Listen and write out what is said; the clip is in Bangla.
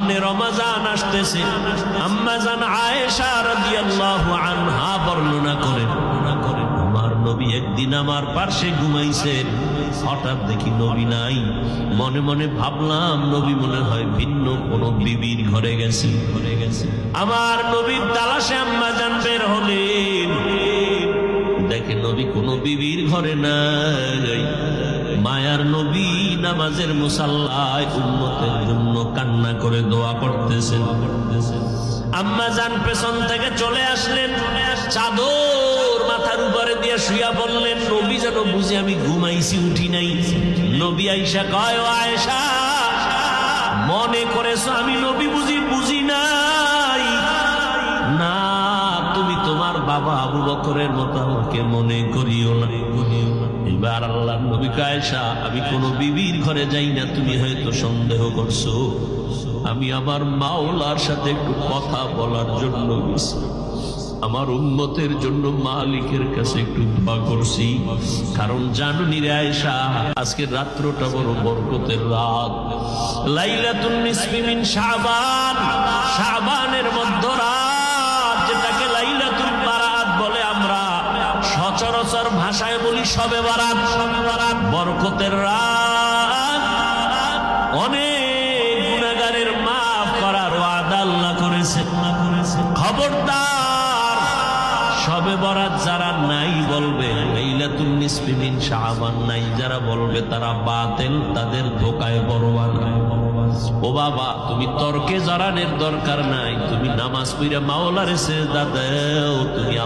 সামনে রমজান আসতেছে। আম্মা জান আয়েশা রাদিয়াল্লাহু আনহা বর্ণনা করেন, আমার নবী একদিন আমার পাশে ঘুমাইছেন, হঠাৎ দেখি নবী নাই। মনে মনে ভাবলাম নবী মনে হয় ভিন্ন কোন বিবির ঘরে গেছে। আমার নবীর তালাশে আম্মা জান বের হলেন, দেখে নবী কোন বিবির ঘরে নাই। মায়ার নবী নামাজের মুসাল্লায় উম্মতের জন্য কান্না করে দোয়া করতেছেন। আম্মা জান পেছন থেকে চলে আসলেন, চাদর মাথার উপরে দিয়ে শুয়া বললেন, নবী যেন বুঝে আমি ঘুমাইছি, উঠি নাই। নবী আয়েশা কয়, ও আয়েশা, মনে করেছো আমি নবী বুঝি নাই? না, তুমি তোমার বাবা আবু বকরের মতো আমাকে মনে করিও না। এবার আল্লাহর নবী কয়, আয়েশা, আমি কোন বিবির ঘরে যাই না, তুমি হয়তো সন্দেহ করছো। আমি আমার মাওলার সাথে একটু কথা বলার জন্য গেছি, আমার উম্মতের জন্য মালিকের কাছে একটু দোয়া করছি। কারণ জানুনি রে আয়েশা, আজকের রাত্রটা বড় বরকতের রাত, লাইলাতুন নিসফি মিন শাবান, শাবানের মধ্যরাত, যেটাকে লাইলাতুল বারাত বলে আমরা সচরাচর ভাষায় বলি শবে বারাত। বরকতের রাত, অনেক গুনাহগারের মাফ করার ওয়াদা আল্লাহ করেছে। খবরদার, শবে বরাত যারা নাই বলবে, লাইলাতুন নিসফি মিন শাবান নাই যারা বলবে, তারা বাতিল, তাদের ধোঁকায় বরবাদ। ও বাবা, তুমি তর্কে জড়ানোর দরকার নাই, তুমি নামাজ পড়ে মাওলার সিজদা দাও, তুমি